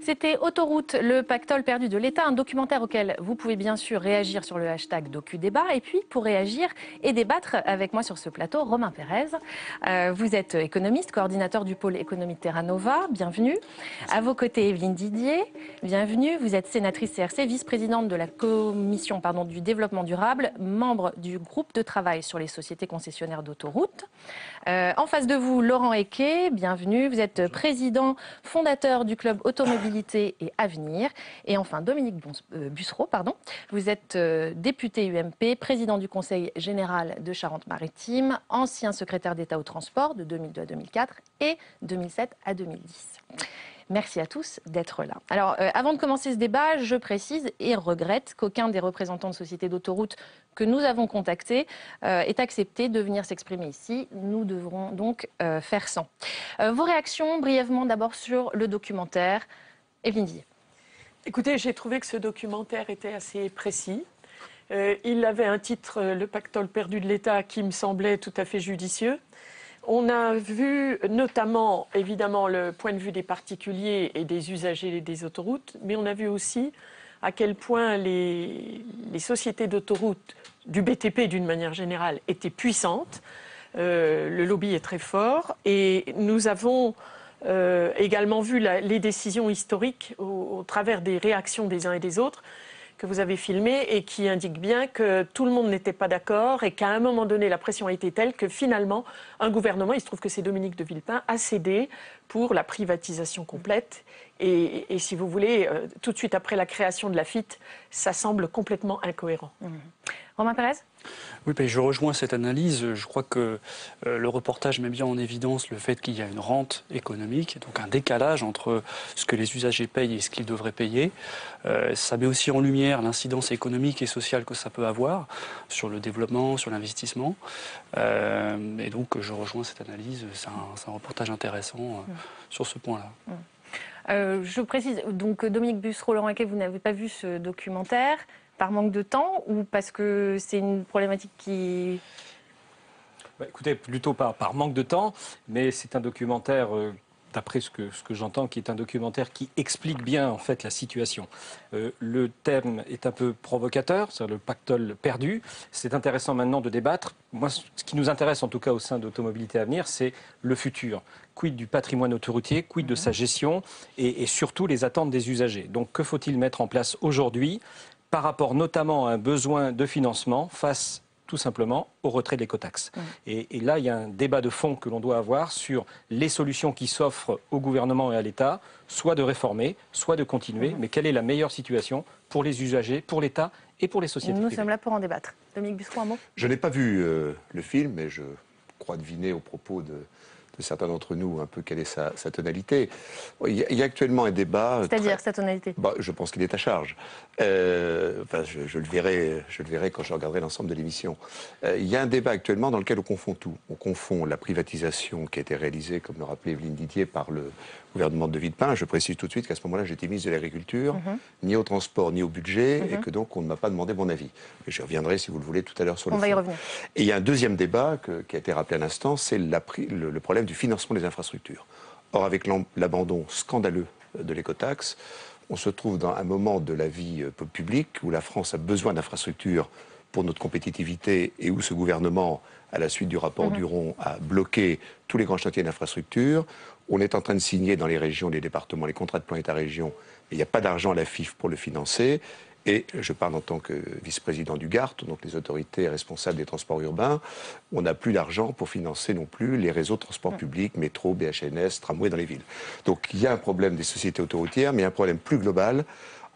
C'était Autoroute, le pactole perdu de l'État, un documentaire auquel vous pouvez bien sûr réagir sur le hashtag DocuDébat. Et puis, pour réagir et débattre avec moi sur ce plateau, Romain Pérez. Vous êtes économiste, coordinateur du pôle économie de Terra Nova. Bienvenue. À vos côtés, Evelyne Didier. Bienvenue. Vous êtes sénatrice CRC, vice-présidente de la commission du développement durable, membre du groupe de travail sur les sociétés concessionnaires d'autoroutes. En face de vous, Laurent Equet. Bienvenue. Vous êtes président fondateur du club Automobilité et Avenir. Et enfin, Dominique Bussereau, vous êtes député UMP, président du Conseil général de Charente-Maritime, ancien secrétaire d'État au transport de 2002 à 2004 et 2007 à 2010. Merci à tous d'être là. Alors, avant de commencer ce débat, je précise et regrette qu'aucun des représentants de sociétés d'autoroutes que nous avons contactés ait accepté de venir s'exprimer ici. Nous devrons donc faire sans. Vos réactions, brièvement, d'abord sur le documentaire. Evelyne Didier. Écoutez, j'ai trouvé que ce documentaire était assez précis. Il avait un titre, Le pactole perdu de l'État, qui me semblait tout à fait judicieux. On a vu notamment, évidemment, le point de vue des particuliers et des usagers des autoroutes, mais on a vu aussi à quel point les sociétés d'autoroutes, du BTP d'une manière générale, étaient puissantes. Le lobby est très fort et nous avons également vu les décisions historiques au travers des réactions des uns et des autres que vous avez filmé et qui indique bien que tout le monde n'était pas d'accord et qu'à un moment donné, la pression a été telle que finalement, un gouvernement, il se trouve que c'est Dominique de Villepin, a cédé pour la privatisation complète. Et si vous voulez, tout de suite après la création de la FIT, ça semble complètement incohérent. Romain Pérez ? Oui, je rejoins cette analyse. Je crois que le reportage met bien en évidence le fait qu'il y a une rente économique, donc un décalage entre ce que les usagers payent et ce qu'ils devraient payer. Ça met aussi en lumière l'incidence économique et sociale que ça peut avoir sur le développement, sur l'investissement. Et donc je rejoins cette analyse. C'est un reportage intéressant sur ce point-là. Je précise, donc Dominique Bussereau, Laurent Equet, vous n'avez pas vu ce documentaire par manque de temps ou parce que c'est une problématique qui... Écoutez, plutôt par manque de temps, mais c'est un documentaire, d'après ce que j'entends, qui est un documentaire qui explique bien en fait la situation. Le thème est un peu provocateur, c'est le pactole perdu. C'est intéressant maintenant de débattre. Moi, ce qui nous intéresse en tout cas au sein d'Automobilité Avenir, c'est le futur. Quid du patrimoine autoroutier, quid de sa gestion et surtout les attentes des usagers. Donc que faut-il mettre en place aujourd'hui par rapport notamment à un besoin de financement face tout simplement au retrait de l'écotaxe. Et là, il y a un débat de fond que l'on doit avoir sur les solutions qui s'offrent au gouvernement et à l'État, soit de réformer, soit de continuer. Mais quelle est la meilleure situation pour les usagers, pour l'État et pour les sociétés privées ? Nous sommes là pour en débattre. Dominique Bussereau, un mot ? Je n'ai pas vu le film, mais je crois deviner au propos de certains d'entre nous un peu quelle est sa tonalité. Il y a actuellement un débat... C'est-à-dire sa tonalité ? Je pense qu'il est à charge. Je le verrai quand je regarderai l'ensemble de l'émission. Il y a un débat actuellement dans lequel on confond tout. On confond la privatisation qui a été réalisée, comme le rappelait Evelyne Didier, par le gouvernement de Villepin. Je précise tout de suite qu'à ce moment-là, j'étais ministre de l'Agriculture, ni au transport, ni au budget, et que donc on ne m'a pas demandé mon avis. Et je reviendrai, si vous le voulez, tout à l'heure sur le fond. On va y revenir. Et il y a un deuxième débat qui a été rappelé à l'instant, c'est le problème du financement des infrastructures. Or, avec l'abandon scandaleux de l'écotaxe, on se trouve dans un moment de la vie publique où la France a besoin d'infrastructures pour notre compétitivité et où ce gouvernement, à la suite du rapport Duron, a bloqué tous les grands chantiers d'infrastructures. On est en train de signer dans les régions, les départements, les contrats de plan État-région, mais il n'y a pas d'argent à la FIF pour le financer. Et je parle en tant que vice-président du GART, donc les autorités responsables des transports urbains. On n'a plus d'argent pour financer non plus les réseaux de transport public, métro, BHNS, tramway dans les villes. Donc il y a un problème des sociétés autoroutières, mais un problème plus global.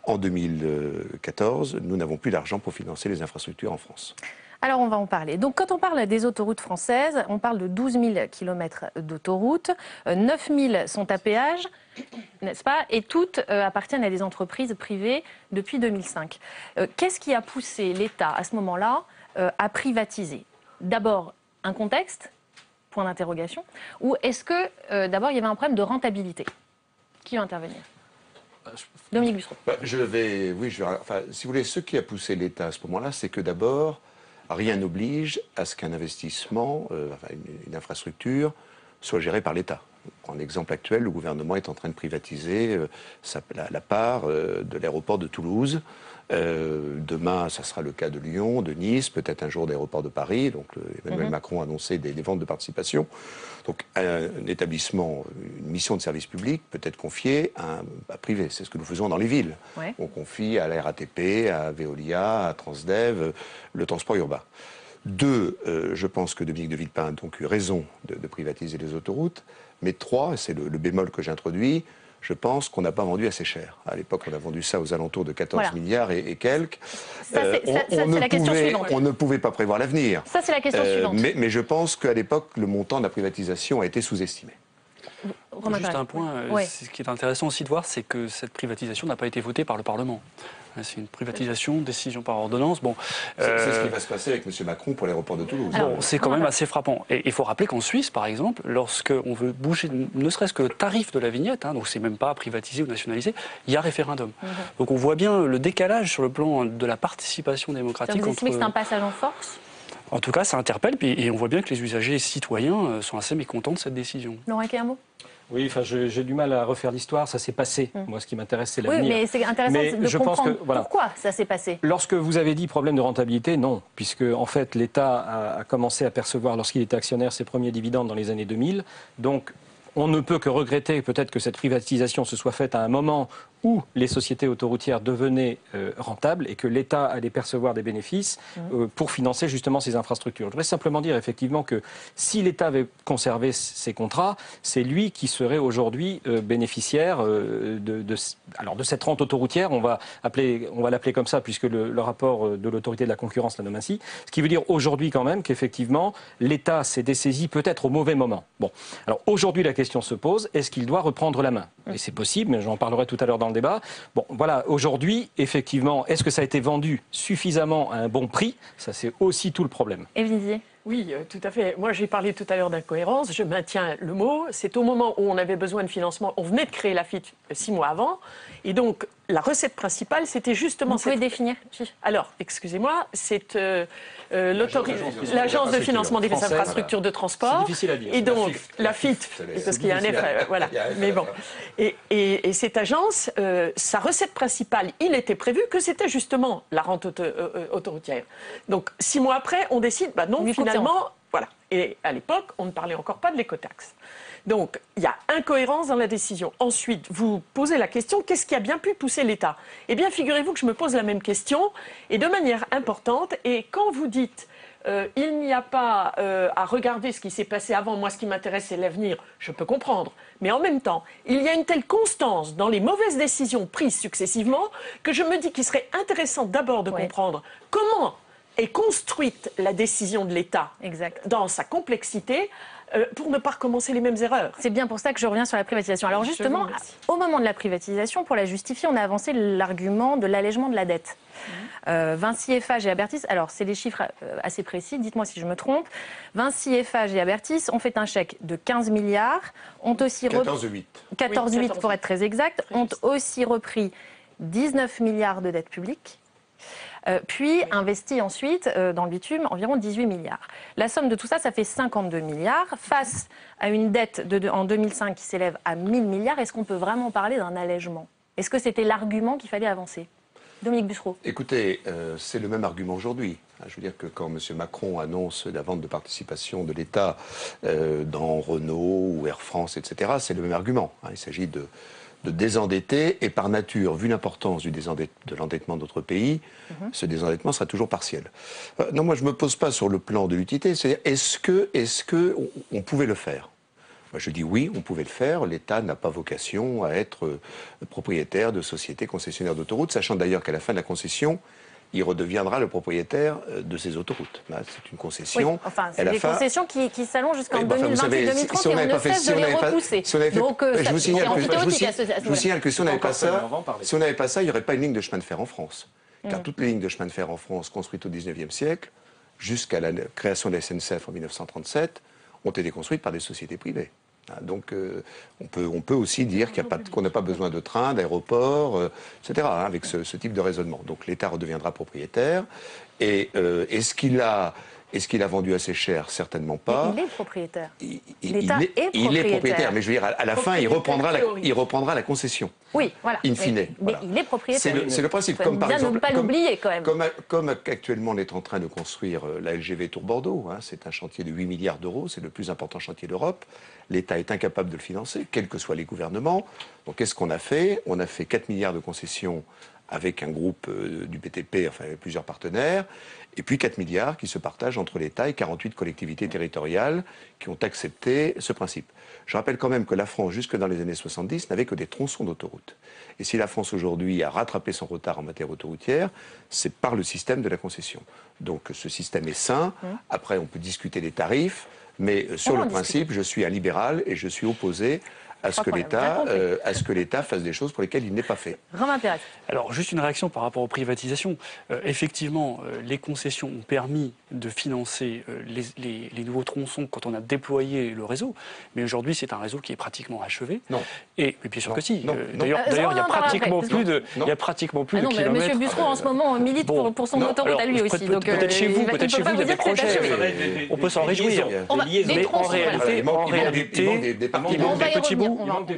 En 2014, nous n'avons plus d'argent pour financer les infrastructures en France. Alors on va en parler. Donc quand on parle des autoroutes françaises, on parle de 12 000 km d'autoroutes, 9 000 sont à péage, n'est-ce pas? Et toutes appartiennent à des entreprises privées depuis 2005. Qu'est-ce qui a poussé l'État à ce moment-là à privatiser? D'abord un contexte, point d'interrogation, ou est-ce que d'abord il y avait un problème de rentabilité? Qui va intervenir? Dominique Bussereau. Si vous voulez, ce qui a poussé l'État à ce moment-là, c'est que d'abord, rien n'oblige à ce qu'un investissement, une infrastructure, soit géré par l'État. prends l'exemple actuel, le gouvernement est en train de privatiser la part de l'aéroport de Toulouse. Demain, ça sera le cas de Lyon, de Nice, peut-être un jour d'aéroport de Paris. Donc Emmanuel Macron a annoncé des ventes de participation. Donc un établissement, une mission de service public peut être confiée à un privé. C'est ce que nous faisons dans les villes. Ouais. On confie à la RATP, à Veolia, à Transdev, le transport urbain. Deux, je pense que Dominique de Villepin a donc eu raison de privatiser les autoroutes. Mais trois, et c'est le bémol que j'introduis, je pense qu'on n'a pas vendu assez cher. À l'époque, on a vendu ça aux alentours de 14 milliards et quelques. Ça, c'est la question suivante. On ne pouvait pas prévoir l'avenir. Ça, c'est la question suivante. Mais je pense qu'à l'époque, le montant de la privatisation a été sous-estimé. Juste un point, ce qui est intéressant aussi de voir, c'est que cette privatisation n'a pas été votée par le Parlement. C'est une privatisation, décision par ordonnance. Bon, c'est ce qui va se passer avec M. Macron pour l'aéroport de Toulouse. C'est quand même assez frappant. Et il faut rappeler qu'en Suisse, par exemple, lorsqu'on veut bouger ne serait-ce que le tarif de la vignette, donc c'est même pas privatisé ou nationalisé, il y a référendum. Donc on voit bien le décalage sur le plan de la participation démocratique. Vous estimez que c'est un passage en force ? En tout cas, ça interpelle, et on voit bien que les usagers et citoyens sont assez mécontents de cette décision. Laurent Quermot ? Oui, enfin, j'ai du mal à refaire l'histoire, ça s'est passé. Moi, ce qui m'intéresse, c'est l'avenir. Oui, mais c'est intéressant de comprendre pourquoi ça s'est passé. Lorsque vous avez dit problème de rentabilité, non, puisque en fait, l'État a commencé à percevoir, lorsqu'il était actionnaire, ses premiers dividendes dans les années 2000. Donc, on ne peut que regretter peut-être que cette privatisation se soit faite à un moment où les sociétés autoroutières devenaient rentables et que l'État allait percevoir des bénéfices pour financer justement ces infrastructures. Je voudrais simplement dire effectivement que si l'État avait conservé ces contrats, c'est lui qui serait aujourd'hui bénéficiaire de cette rente autoroutière. On va l'appeler comme ça puisque le rapport de l'autorité de la concurrence la nomme ainsi. Ce qui veut dire aujourd'hui quand même qu'effectivement l'État s'est dessaisi peut-être au mauvais moment. Bon, alors aujourd'hui la question se pose, est-ce qu'il doit reprendre la main ? Et c'est possible, mais j'en parlerai tout à l'heure dans le débat. Bon, voilà, aujourd'hui, effectivement, est-ce que ça a été vendu suffisamment à un bon prix ? Ça, c'est aussi tout le problème. Et Vivier ? Oui, tout à fait. Moi, j'ai parlé tout à l'heure d'incohérence. Je maintiens le mot. C'est au moment où on avait besoin de financement. On venait de créer la FIT 6 mois avant. Et donc, la recette principale, c'était justement... Vous pouvez définir ? Alors, excusez-moi, c'est l'Agence de financement des infrastructures de transport. C'est difficile à dire. Et donc, la FIT, parce qu'il y a un effet, voilà. Mais bon. Et cette agence, sa recette principale, il était prévu que c'était justement la rente autoroutière. Donc, 6 mois après, on décide, non, finalement, voilà. Et à l'époque, on ne parlait encore pas de l'écotaxe. Donc, il y a incohérence dans la décision. Ensuite, vous posez la question, qu'est-ce qui a bien pu pousser l'État ? Eh bien, figurez-vous que je me pose la même question, et de manière importante. Et quand vous dites, il n'y a pas à regarder ce qui s'est passé avant, moi, ce qui m'intéresse, c'est l'avenir, je peux comprendre. Mais en même temps, il y a une telle constance dans les mauvaises décisions prises successivement que je me dis qu'il serait intéressant d'abord de comprendre comment est construite la décision de l'État dans sa complexité, pour ne pas recommencer les mêmes erreurs. C'est bien pour ça que je reviens sur la privatisation. Alors justement, au moment de la privatisation, pour la justifier, on a avancé l'argument de l'allègement de la dette. Vinci, Eiffage et Abertis, alors c'est des chiffres assez précis, dites-moi si je me trompe. Vinci, Eiffage et Abertis ont fait un chèque de 15 milliards, ont aussi 14,8 pour être très exact, ont aussi repris 19 milliards de dettes publiques. Puis investi ensuite dans le bitume environ 18 milliards. La somme de tout ça, ça fait 52 milliards. Face à une dette en 2005 qui s'élève à 1000 milliards, est-ce qu'on peut vraiment parler d'un allègement ? Est-ce que c'était l'argument qu'il fallait avancer ? Dominique Bussereau. Écoutez, c'est le même argument aujourd'hui. Je veux dire que quand M. Macron annonce la vente de participation de l'État dans Renault ou Air France, etc., c'est le même argument. Il s'agit de désendetter, et par nature, vu l'importance de l'endettement de notre pays, ce désendettement sera toujours partiel. Non, moi je ne me pose pas sur le plan de l'utilité, c'est-à-dire est-ce que on pouvait le faire ? Moi, je dis oui, on pouvait le faire. L'État n'a pas vocation à être propriétaire de sociétés concessionnaires d'autoroutes, sachant d'ailleurs qu'à la fin de la concession, il redeviendra le propriétaire de ces autoroutes. C'est une concession. Oui, enfin, c'est des concessions qui s'allongent jusqu'en 2028-2030 et on ne cesse de les repousser. Donc, je vous signale que si on n'avait pas ça, il n'y aurait pas une ligne de chemin de fer en France. Car toutes les lignes de chemin de fer en France construites au XIXe siècle, jusqu'à la création de la SNCF en 1937, ont été construites par des sociétés privées. Donc on peut aussi dire qu'on n'a pas besoin de trains, d'aéroports, etc., avec ce type de raisonnement. Donc l'État redeviendra propriétaire. Et est-ce qu'il a Est-ce qu'il a vendu assez cher? Certainement pas. Mais il est propriétaire. L'État il est propriétaire, mais je veux dire, à la fin, il reprendra la concession. Oui, voilà. In fine. Mais Voilà. il est propriétaire. C'est le principe. Faut Comme par bien exemple, ne pas l'oublier quand même. comme actuellement on est en train de construire la LGV Tour Bordeaux, hein, c'est un chantier de 8 milliards d'euros, c'est le plus important chantier d'Europe. L'État est incapable de le financer, quels que soient les gouvernements. Donc qu'est-ce qu'on a fait? On a fait 4 milliards de concessions avec un groupe du BTP, enfin avec plusieurs partenaires, et puis 4 milliards qui se partagent entre l'État et 48 collectivités territoriales qui ont accepté ce principe. Je rappelle quand même que la France, jusque dans les années 70, n'avait que des tronçons d'autoroute. Et si la France aujourd'hui a rattrapé son retard en matière autoroutière, c'est par le système de la concession. Donc ce système est sain. Après, on peut discuter des tarifs, mais sur le principe, je suis un libéral et je suis opposé à ce que l'État fasse des choses pour lesquelles il n'est pas fait. Romain Pérez. Alors, juste une réaction par rapport aux privatisations. Effectivement, les concessions ont permis de financer les nouveaux tronçons quand on a déployé le réseau. Mais aujourd'hui, c'est un réseau qui est pratiquement achevé. Non. Et bien sûr que si. D'ailleurs, il y a pratiquement plus de kilomètres. Monsieur Bussereau, en ce moment, milite pour son autoroute à lui aussi. Peut-être chez vous, il y a des projets. On peut s'en réjouir. Mais en réalité, il manque des petits bouts.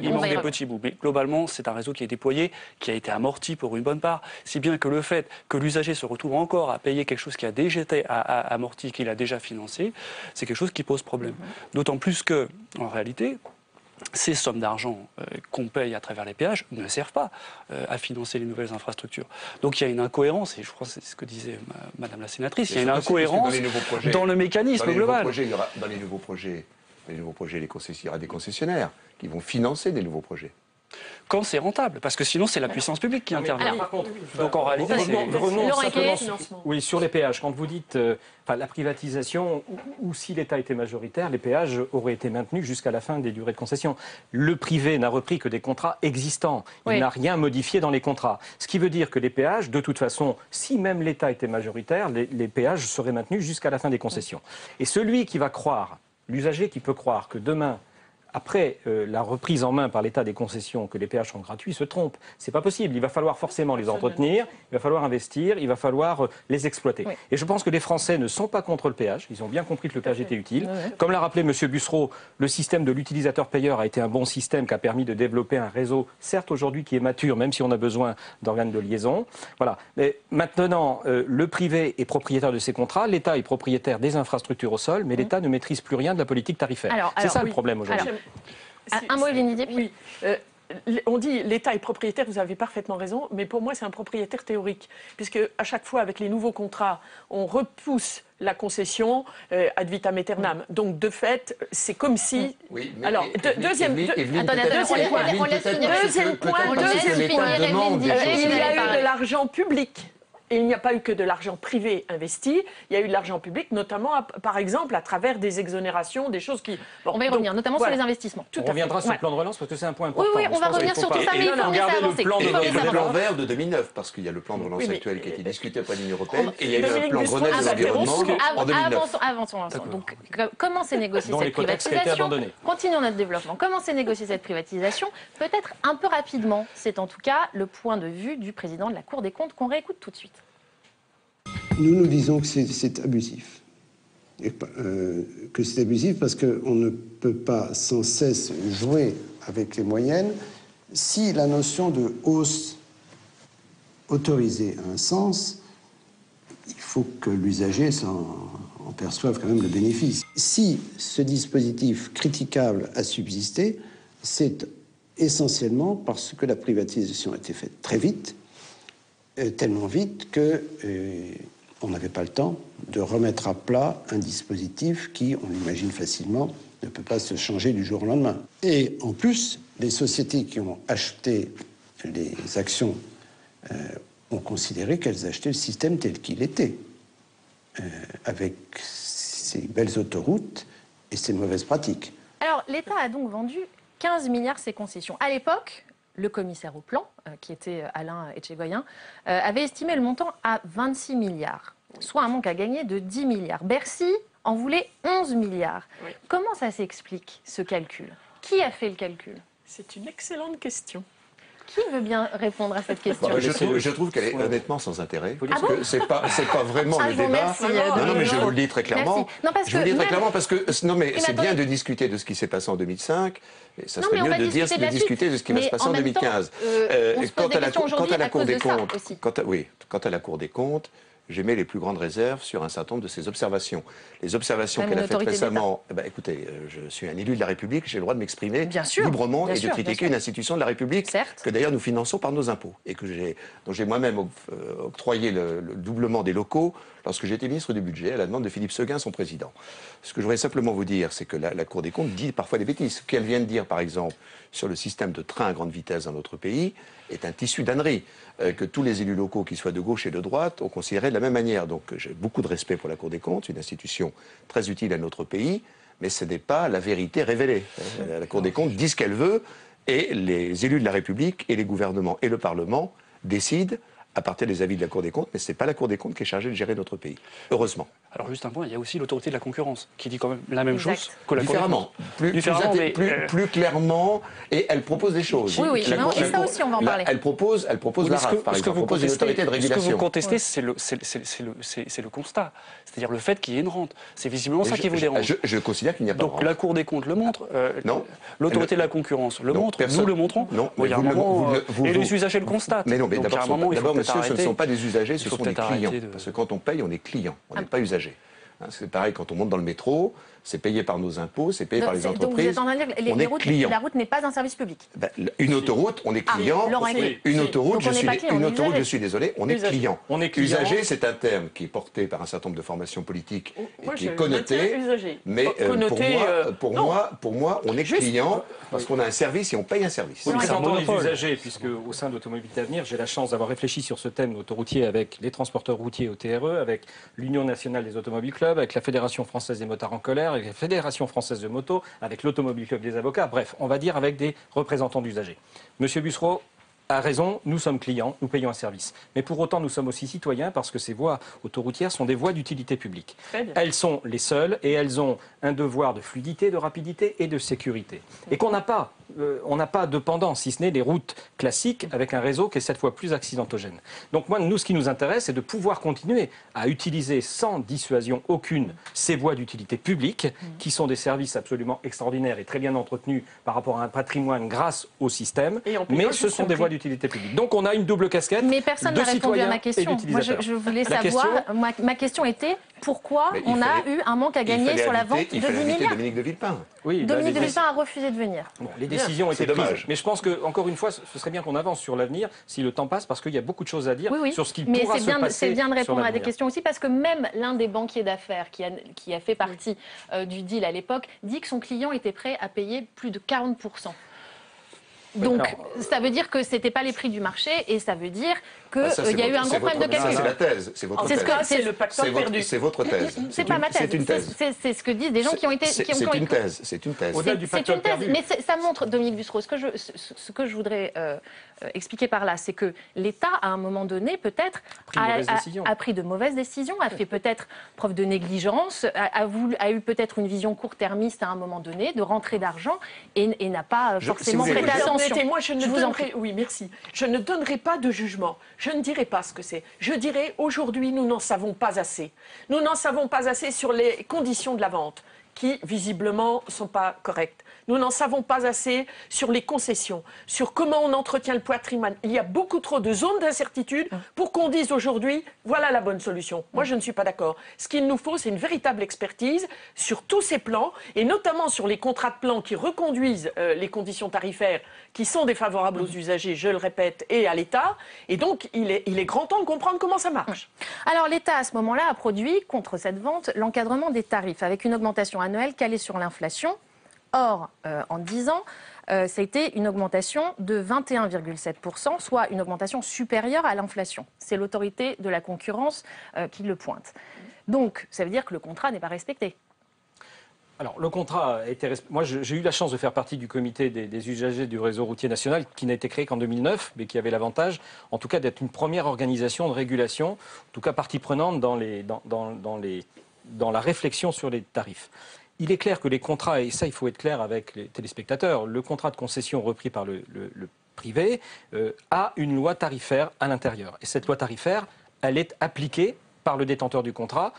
Il manque des petits bouts. Mais globalement, c'est un réseau qui est déployé, qui a été amorti pour une bonne part. Si bien que le fait que l'usager se retrouve encore à payer quelque chose qui a déjà été amorti, qu'il a déjà financé, c'est quelque chose qui pose problème. D'autant plus que, en réalité, ces sommes d'argent qu'on paye à travers les péages ne servent pas à financer les nouvelles infrastructures. Donc il y a une incohérence, et je crois que c'est ce que disait Madame la sénatrice, il y a une incohérence dans le mécanisme global. Dans les nouveaux projets, il y aura des concessionnaires qui vont financer des nouveaux projets. Quand c'est rentable, parce que sinon c'est la puissance publique qui intervient. Par contre, donc en réalité, revenons simplement sur les péages. Quand vous dites la privatisation, ou si l'État était majoritaire, les péages auraient été maintenus jusqu'à la fin des durées de concession. Le privé n'a repris que des contrats existants. Il n'a rien modifié dans les contrats. Ce qui veut dire que les péages, de toute façon, si même l'État était majoritaire, les péages seraient maintenus jusqu'à la fin des concessions. Et celui qui va croire, l'usager qui peut croire que demain, après la reprise en main par l'État des concessions, que les péages sont gratuits, se trompe. C'est pas possible. Il va falloir forcément les entretenir, il va falloir investir, il va falloir les exploiter. Oui. Et je pense que les Français ne sont pas contre le péage. Ils ont bien compris que le péage était utile. Comme l'a rappelé M. Bussereau, le système de l'utilisateur-payeur a été un bon système qui a permis de développer un réseau, certes aujourd'hui qui est mature, même si on a besoin d'organes de liaison. Voilà. Mais maintenant, le privé est propriétaire de ces contrats, l'État est propriétaire des infrastructures au sol, mais l'État ne maîtrise plus rien de la politique tarifaire. C'est ça le problème aujourd'hui. Un mot, Evelyne Didier. Oui. On dit l'État est propriétaire, vous avez parfaitement raison, mais pour moi c'est un propriétaire théorique, puisque à chaque fois avec les nouveaux contrats, on repousse la concession ad vitam aeternam. Donc de fait, c'est comme si. Oui, mais alors deuxième point. Il y a eu de l'argent public. Et il n'y a pas eu que de l'argent privé investi, il y a eu de l'argent public, notamment, par exemple, à travers des exonérations, des choses qui... Bon, on va y revenir, notamment sur les investissements. On reviendra sur le plan de relance, parce que c'est un point important. Oui, on va revenir sur tout ça, mais il faut laisser avancer. Le plan vert de 2009, parce qu'il y a le plan de relance actuel qui a été discuté auprès de l'Union européenne, et il y a eu un plan Grenelle de l'environnement en 2009. Avançons. Donc, comment s'est négociée cette privatisation? Continuons notre développement. Comment s'est négociée cette privatisation? Peut-être un peu rapidement. C'est en tout cas le point de vue du président de la Cour des comptes qu'on réécoute tout de suite. Nous disons que c'est abusif. Que c'est abusif parce qu'on ne peut pas sans cesse jouer avec les moyennes. Si la notion de hausse autorisée a un sens, il faut que l'usager en perçoive quand même le bénéfice. Si ce dispositif critiquable a subsisté, c'est essentiellement parce que la privatisation a été faite très vite, tellement vite que on n'avait pas le temps de remettre à plat un dispositif qui, on l'imagine facilement, ne peut pas se changer du jour au lendemain. Et en plus, les sociétés qui ont acheté les actions ont considéré qu'elles achetaient le système tel qu'il était, avec ces belles autoroutes et ces mauvaises pratiques. Alors, l'État a donc vendu 15 milliards ses concessions. À l'époque, le commissaire au plan, qui était Alain Etchegoyen, avait estimé le montant à 26 milliards, soit un manque à gagner de 10 milliards. Bercy en voulait 11 milliards. Oui. Comment ça s'explique, ce calcul? Qui a fait le calcul? C'est une excellente question. Qui veut bien répondre à cette question? Je trouve qu'elle est honnêtement sans intérêt. Ah parce que c'est pas vraiment le débat. Merci, Non, mais je vous le dis très clairement. Non, parce je vous le dis très même... clairement parce que non, mais c'est bien attendez. de discuter de ce qui s'est passé en 2005. Et ça Non, serait mais on mieux va de discuter de ce qui va se passer en 2015. On se pose des questions aujourd'hui à cause de ça aussi. Quant à la Cour des comptes, j'émets les plus grandes réserves sur un certain nombre de ses observations. Les observations qu'elle a faites récemment, écoutez, je suis un élu de la République, j'ai le droit de m'exprimer librement et de critiquer une institution de la République que d'ailleurs nous finançons par nos impôts et dont j'ai moi-même octroyé le doublement des locaux lorsque j'étais ministre du Budget à la demande de Philippe Séguin, son président. Ce que je voudrais simplement vous dire, c'est que la Cour des comptes dit parfois des bêtises. Ce qu'elle vient de dire, par exemple, sur le système de train à grande vitesse dans notre pays est un tissu d'ânerie que tous les élus locaux, qu'ils soient de gauche et de droite, ont considéré de la même manière. Donc j'ai beaucoup de respect pour la Cour des comptes, une institution très utile à notre pays, mais ce n'est pas la vérité révélée. La Cour des comptes dit ce qu'elle veut et les élus de la République et les gouvernements et le Parlement décident à partir des avis de la Cour des comptes, mais ce n'est pas la Cour des comptes qui est chargée de gérer notre pays. Heureusement. Alors juste un point, il y a aussi l'autorité de la concurrence qui dit quand même la même chose que la Différemment. Cour des comptes. Plus clairement, et elle propose des choses. Oui, et ça aussi, on va en parler. Elle propose la RAF, par exemple, elle propose une autorité de régulation. Ce que vous contestez, c'est le constat. C'est-à-dire le fait qu'il y ait une rente. C'est visiblement ça qui vous dérange. Je considère qu'il n'y a pas de rente. Donc la Cour des comptes le montre, non. L'autorité de la concurrence le montre, nous le montrons. Non, il y a un moment, et les usagers le constatent. Mais non, mais d'abord, monsieur, ce ne sont pas des usagers, ce sont des clients. De... Parce que quand on paye, on est client, on n'est pas usager. C'est pareil, quand on monte dans le métro, c'est payé par nos impôts, c'est payé par les entreprises. Donc vous êtes en train de dire que la route n'est pas un service public. Une autoroute, on est client. Une autoroute, je suis désolé, on est client. Usager, c'est un terme qui est porté par un certain nombre de formations politiques et qui est connoté. Mais pour moi, on est client parce qu'on a un service et on paye un service. Nous représentons les usagers, puisque au sein d'Automobilité Avenir, j'ai la chance d'avoir réfléchi sur ce thème autoroutier avec les transporteurs routiers au TRE, avec l'Union nationale des automobiles clubs, avec la Fédération française des motards en colère, avec la Fédération française de moto, avec l'Automobile Club des avocats, bref, on va dire avec des représentants d'usagers. Monsieur Bussereau a raison, nous sommes clients, nous payons un service. Mais pour autant, nous sommes aussi citoyens parce que ces voies autoroutières sont des voies d'utilité publique. Elles sont les seules et elles ont un devoir de fluidité, de rapidité et de sécurité. Et qu'on n'a pas. On n'a pas de pendant, si ce n'est des routes classiques avec un réseau qui est 7 fois plus accidentogène. Donc nous, ce qui nous intéresse, c'est de pouvoir continuer à utiliser sans dissuasion aucune ces voies d'utilité publique, qui sont des services absolument extraordinaires et très bien entretenus par rapport à un patrimoine grâce au système, mais ce sont des voies d'utilité publique. Donc on a une double casquette. Mais personne n'a répondu à ma question. Moi, je voulais savoir, ma question était pourquoi on a eu un manque à gagner sur la vente de 10 milliards. Dominique de Villepin. Oui, Dominique de Villepin a refusé de venir. Bon, les décisions étaient prises. Mais je pense qu'encore une fois, ce serait bien qu'on avance sur l'avenir si le temps passe, parce qu'il y a beaucoup de choses à dire sur ce qui pourra se passer. Mais c'est bien de répondre à des questions aussi, parce que même l'un des banquiers d'affaires qui a fait partie du deal à l'époque dit que son client était prêt à payer plus de 40%. Donc, ça veut dire que ce n'était pas les prix du marché et ça veut dire qu'il y a eu un gros problème de calcul. C'est la thèse, c'est votre thèse. C'est le pactole perdu. C'est votre thèse. C'est pas ma thèse. C'est une thèse. C'est ce que disent des gens qui ont été... C'est une thèse. C'est une thèse. Au-delà du pactole perdu. Mais ça montre, Dominique Bussereau, ce que je voudrais expliquer par là, c'est que l'État, à un moment donné, peut-être, a pris de mauvaises décisions, a fait peut-être preuve de négligence, a eu peut-être une vision court-termiste à un moment donné, de rentrée d'argent, et n'a pas forcément prêté attention. Moi, je ne donnerai pas de jugement. Je ne dirai pas ce que c'est. Je dirais, aujourd'hui, nous n'en savons pas assez. Nous n'en savons pas assez sur les conditions de la vente, qui, visiblement, ne sont pas correctes. Nous n'en savons pas assez sur les concessions, sur comment on entretient le patrimoine. Il y a beaucoup trop de zones d'incertitude pour qu'on dise aujourd'hui, voilà la bonne solution. Moi, je ne suis pas d'accord. Ce qu'il nous faut, c'est une véritable expertise sur tous ces plans, et notamment sur les contrats de plan qui reconduisent les conditions tarifaires qui sont défavorables aux usagers, je le répète, et à l'État. Et donc, il est grand temps de comprendre comment ça marche. Alors, l'État, à ce moment-là, a produit, contre cette vente, l'encadrement des tarifs, avec une augmentation annuelle calée sur l'inflation. Or, en 10 ans, ça a été une augmentation de 21,7%, soit une augmentation supérieure à l'inflation. C'est l'autorité de la concurrence qui le pointe. Donc, ça veut dire que le contrat n'est pas respecté. Alors, le contrat a été respecté. Moi, j'ai eu la chance de faire partie du comité des usagers du réseau routier national, qui n'a été créé qu'en 2009, mais qui avait l'avantage, en tout cas, d'être une première organisation de régulation, en tout cas partie prenante dans la réflexion sur les tarifs. Il est clair que les contrats, et ça il faut être clair avec les téléspectateurs, le contrat de concession repris par le privée, a une loi tarifaire à l'intérieur. Et cette loi tarifaire, elle est appliquée par le détenteur du contrat,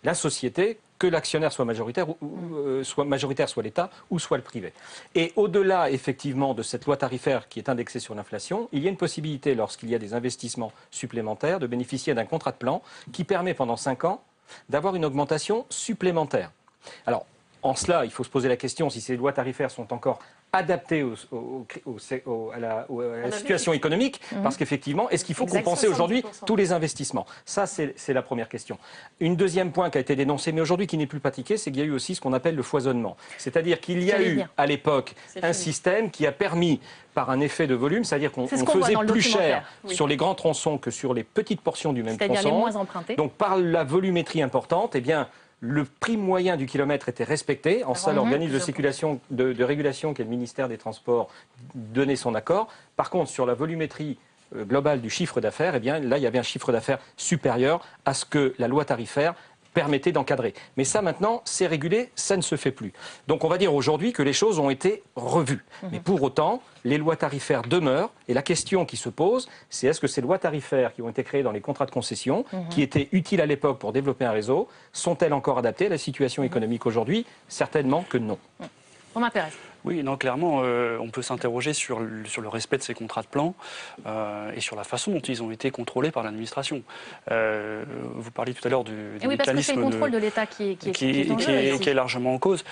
la société, que l'actionnaire soit majoritaire, soit l'État ou soit le privé. Et au-delà, effectivement, de cette loi tarifaire qui est indexée sur l'inflation, il y a une possibilité, lorsqu'il y a des investissements supplémentaires, de bénéficier d'un contrat de plan qui permet pendant 5 ans d'avoir une augmentation supplémentaire. Alors, en cela, il faut se poser la question si ces lois tarifaires sont encore adaptées à la situation économique, parce qu'effectivement, est-ce qu'il faut compenser aujourd'hui tous les investissements? Ça, c'est la première question. Une deuxième point qui a été dénoncé, mais aujourd'hui qui n'est plus pratiqué, c'est qu'il y a eu aussi ce qu'on appelle le foisonnement. C'est-à-dire qu'il y a eu, à l'époque, un système qui a permis, par un effet de volume, c'est-à-dire qu'on faisait plus cher sur les grands tronçons que sur les petites portions du même tronçon. C'est-à-dire les moins empruntés. Donc, par la volumétrie importante, eh bien, le prix moyen du kilomètre était respecté. En ça, l'organisme de régulation, qui est le ministère des Transports, donnait son accord. Par contre, sur la volumétrie globale du chiffre d'affaires, eh bien, là, il y avait un chiffre d'affaires supérieur à ce que la loi tarifaire permettait d'encadrer. Mais ça, maintenant, c'est régulé, ça ne se fait plus. Donc, on va dire aujourd'hui que les choses ont été revues. Mais pour autant, les lois tarifaires demeurent. Et la question qui se pose, c'est est-ce que ces lois tarifaires qui ont été créées dans les contrats de concession, qui étaient utiles à l'époque pour développer un réseau, sont-elles encore adaptées à la situation économique aujourd'hui? Certainement que non. Romain Pérez. Oui, non, clairement, on peut s'interroger sur le respect de ces contrats de plan et sur la façon dont ils ont été contrôlés par l'administration. Vous parliez tout à l'heure du oui, parce que c'est le contrôle de l'État qui est largement en cause.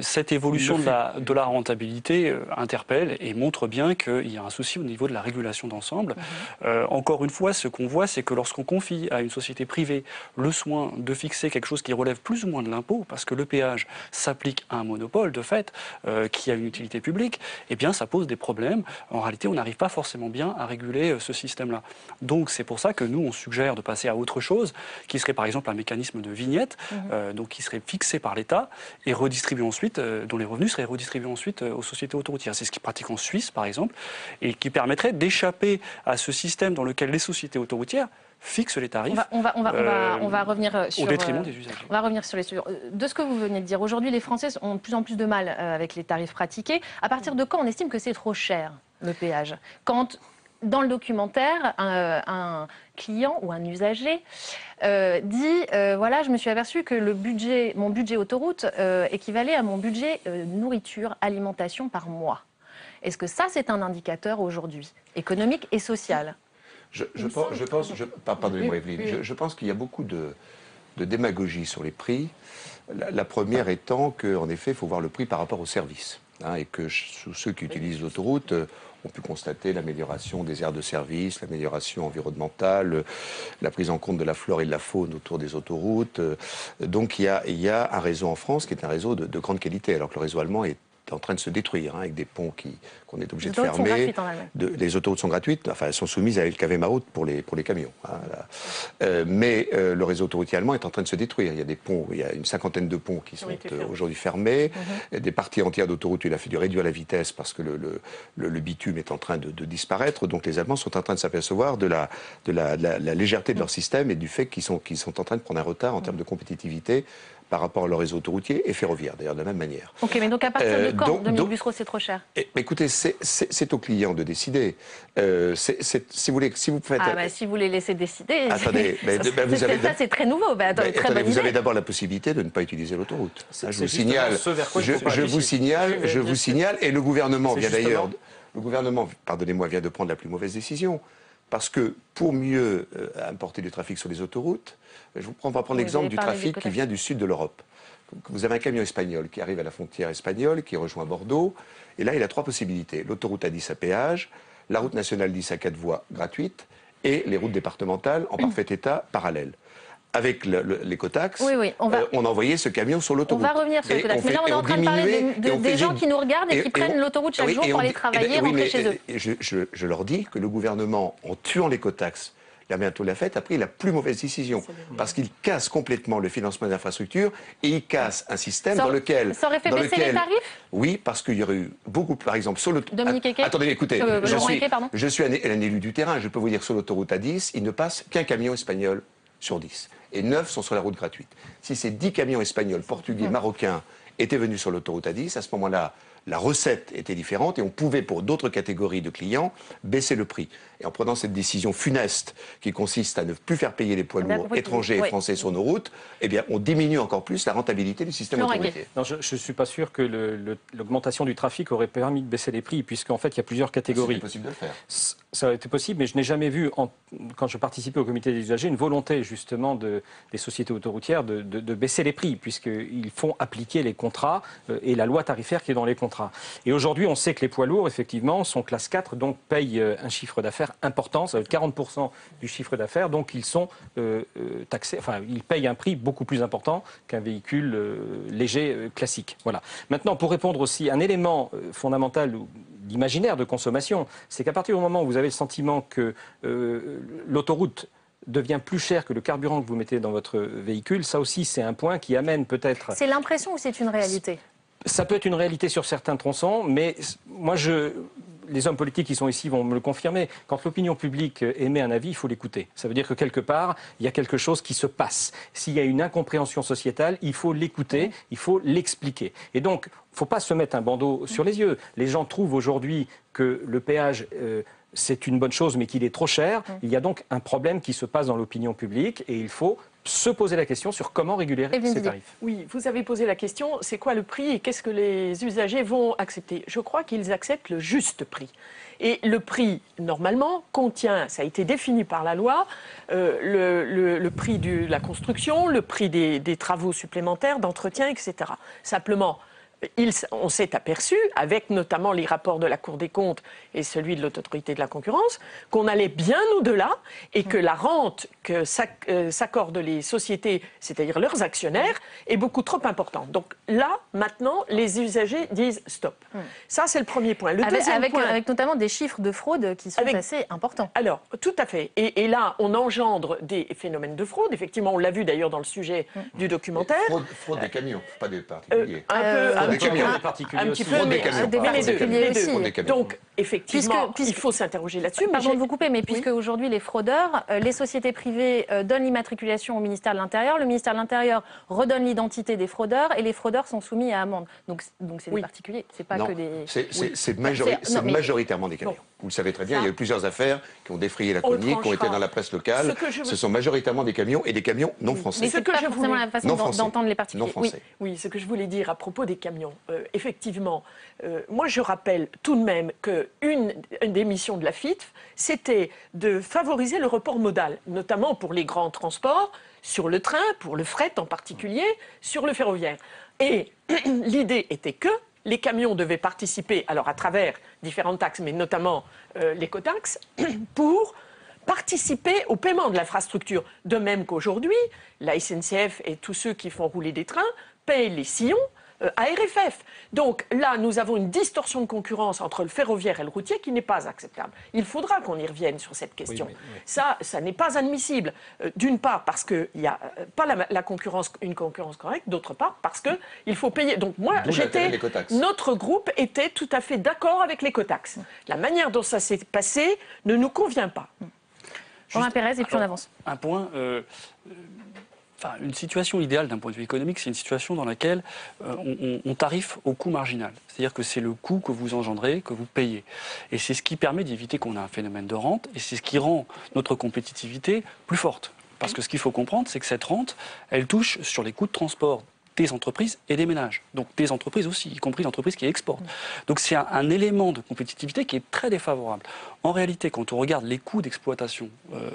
Cette évolution de la rentabilité interpelle et montre bien qu'il y a un souci au niveau de la régulation d'ensemble. Encore une fois, ce qu'on voit, c'est que lorsqu'on confie à une société privée le soin de fixer quelque chose qui relève plus ou moins de l'impôt, parce que le péage s'applique à un monopole, de fait, qui a une utilité publique, eh bien ça pose des problèmes. En réalité, on n'arrive pas forcément bien à réguler ce système-là. Donc c'est pour ça que nous, on suggère de passer à autre chose, qui serait par exemple un mécanisme de vignette, donc qui serait fixé par l'État et redistribué ensuite, dont les revenus seraient redistribués ensuite aux sociétés autoroutières. C'est ce qu'ils pratiquent en Suisse, par exemple, et qui permettrait d'échapper à ce système dans lequel les sociétés autoroutières fixe les tarifs on va revenir sur, au détriment des usagers. On va revenir sur les sujets. De ce que vous venez de dire, aujourd'hui, les Français ont de plus en plus de mal avec les tarifs pratiqués. À partir de quand on estime que c'est trop cher, le péage? Quand, dans le documentaire, un client ou un usager dit voilà, je me suis aperçu que mon budget autoroute équivalait à mon budget nourriture, alimentation par mois. Est-ce que ça, c'est un indicateur aujourd'hui, économique et social? Pardonnez-moi, Evelyne, je pense qu'il y a beaucoup de démagogie sur les prix. La première étant qu'en effet, il faut voir le prix par rapport au service. Et que ceux qui utilisent l'autoroute ont pu constater l'amélioration des aires de service, l'amélioration environnementale, la prise en compte de la flore et de la faune autour des autoroutes. Donc il y a un réseau en France qui est un réseau de grande qualité, alors que le réseau allemand est en train de se détruire, avec des ponts qu'on est obligé de fermer. Les autoroutes sont gratuites, enfin elles sont soumises à LKW-Maut pour les camions. Mais le réseau autoroutier allemand est en train de se détruire. Il y a des ponts, il y a une cinquantaine de ponts qui sont aujourd'hui fermés. Des parties entières d'autoroutes, il a fallu réduire la vitesse parce que le bitume est en train de disparaître. Donc les Allemands sont en train de s'apercevoir de la légèreté de leur système et du fait qu'ils sont en train de prendre un retard en termes de compétitivité par rapport à leur réseau autoroutier et ferroviaire, d'ailleurs, de la même manière. Ok, mais donc à partir de quand, Dominique Bussereau, c'est trop cher? Écoutez, c'est au client de décider. Si vous faites... si vous les laissez décider... Attendez, ça c'est très nouveau. Vous avez d'abord la possibilité de ne pas utiliser l'autoroute. Je vous signale, et le gouvernement vient d'ailleurs... Le gouvernement, pardonnez-moi, vient de prendre la plus mauvaise décision. Parce que pour mieux importer du trafic sur les autoroutes, on va prendre l'exemple du trafic qui vient du sud de l'Europe. Vous avez un camion espagnol qui arrive à la frontière espagnole, qui rejoint Bordeaux, et là il a 3 possibilités. L'autoroute A10 à péage, la route nationale 10 à 4 voies gratuite, et les routes départementales en parfait état parallèle. Avec l'écotaxe, on a envoyé ce camion sur l'autoroute. On va revenir sur l'écotaxe. Mais là, on est en train de parler des gens qui nous regardent et qui prennent l'autoroute chaque jour pour aller travailler, rentrer chez eux. Je leur dis que le gouvernement, en tuant l'écotaxe, la bientôt l'a faite, a pris la plus mauvaise décision. Parce qu'il casse complètement le financement des infrastructures et il casse un système dans lequel... Ça aurait fait baisser les tarifs? Oui, parce qu'il y aurait eu beaucoup, par exemple, sur l'autoroute... Dominique Equet. Attendez, écoutez, je suis un élu du terrain, je peux vous dire que sur l'autoroute A10, il ne passe qu'un camion espagnol sur 10. Et 9 sont sur la route gratuite. Si ces 10 camions espagnols, portugais, marocains étaient venus sur l'autoroute A10, à ce moment-là, la recette était différente et on pouvait, pour d'autres catégories de clients, baisser le prix. Et en prenant cette décision funeste qui consiste à ne plus faire payer les poids lourds étrangers et français sur nos routes, eh bien, on diminue encore plus la rentabilité du système autoroutier. Non, je ne suis pas sûr que l'augmentation du trafic aurait permis de baisser les prix, puisqu'en fait, il y a plusieurs catégories. C'est possible de le faire. Ça aurait été possible, mais je n'ai jamais vu, quand je participais au comité des usagers, une volonté justement des sociétés autoroutières de baisser les prix, puisqu'ils font appliquer les contrats et la loi tarifaire qui est dans les contrats. Et aujourd'hui, on sait que les poids lourds, effectivement, sont classe 4, donc payent un chiffre d'affaires important, ça va être 40% du chiffre d'affaires, donc ils sont taxés, enfin, ils payent un prix beaucoup plus important qu'un véhicule léger classique. Voilà. Maintenant, pour répondre aussi, un élément fondamental d'imaginaire de consommation, c'est qu'à partir du moment où vous avez le sentiment que l'autoroute devient plus cher que le carburant que vous mettez dans votre véhicule, ça aussi c'est un point qui amène peut-être... C'est l'impression ou c'est une réalité ? Ça peut être une réalité sur certains tronçons, mais moi les hommes politiques qui sont ici vont me le confirmer. Quand l'opinion publique émet un avis, il faut l'écouter. Ça veut dire que quelque part, il y a quelque chose qui se passe. S'il y a une incompréhension sociétale, il faut l'écouter, il faut l'expliquer. Et donc, il ne faut pas se mettre un bandeau sur les yeux. Les gens trouvent aujourd'hui que le péage... c'est une bonne chose, mais qu'il est trop cher. Il y a donc un problème qui se passe dans l'opinion publique et il faut se poser la question sur comment réguler ces tarifs. Oui, vous avez posé la question, c'est quoi le prix et qu'est-ce que les usagers vont accepter? Je crois qu'ils acceptent le juste prix. Et le prix, normalement, contient, ça a été défini par la loi, le prix de la construction, le prix des travaux supplémentaires, d'entretien, etc. Simplement, on s'est aperçu, avec notamment les rapports de la Cour des comptes et celui de l'autorité de la concurrence, qu'on allait bien au-delà et que la rente que s'accordent les sociétés, c'est-à-dire leurs actionnaires, est beaucoup trop importante. Donc là, maintenant, les usagers disent stop. Ça, c'est le premier point. Le deuxième point... Avec notamment des chiffres de fraude qui sont assez importants. Alors, tout à fait. Et là, on engendre des phénomènes de fraude. Effectivement, on l'a vu d'ailleurs dans le sujet du documentaire. Fraude des camions, pas des particuliers. Un petit peu, mais particuliers aussi. Donc, effectivement, il faut s'interroger là-dessus. Pardon de vous couper, mais puisque aujourd'hui les fraudeurs, les sociétés privées donnent l'immatriculation au ministère de l'Intérieur, le ministère de l'Intérieur redonne l'identité des fraudeurs et les fraudeurs sont soumis à amende. Donc c'est des particuliers, c'est pas que des... C'est majoritairement des camions. Vous le savez très bien, il y a eu plusieurs affaires qui ont défrayé la chronique, qui ont été dans la presse locale. Ce sont majoritairement des camions et des camions non français. Mais ce que pas forcément la façon d'entendre les particuliers. Oui, ce que je voulais dire à propos des camions. Effectivement, moi je rappelle tout de même qu'une des missions de la FITF, c'était de favoriser le report modal, notamment pour les grands transports, sur le train, pour le fret en particulier, sur le ferroviaire. Et l'idée était que les camions devaient participer, alors à travers différentes taxes, mais notamment l'écotaxe, pour participer au paiement de l'infrastructure. De même qu'aujourd'hui, la SNCF et tous ceux qui font rouler des trains payent les sillons à RFF. Donc là, nous avons une distorsion de concurrence entre le ferroviaire et le routier qui n'est pas acceptable. Il faudra qu'on y revienne sur cette question. Oui. Ça n'est pas admissible. D'une part, parce qu'il n'y a pas une concurrence correcte. D'autre part, parce qu'il faut payer. Donc moi, notre groupe était tout à fait d'accord avec l'écotaxe. La manière dont ça s'est passé ne nous convient pas. Romain Pérez, et puis on avance. Un point... une situation idéale d'un point de vue économique, c'est une situation dans laquelle on tarife au coût marginal. C'est-à-dire que c'est le coût que vous engendrez, que vous payez. Et c'est ce qui permet d'éviter qu'on ait un phénomène de rente, et c'est ce qui rend notre compétitivité plus forte. Parce que ce qu'il faut comprendre, c'est que cette rente, elle touche sur les coûts de transport des entreprises et des ménages. Donc des entreprises aussi, y compris l'entreprise qui exporte. Donc c'est un élément de compétitivité qui est très défavorable. En réalité, quand on regarde les coûts d'exploitation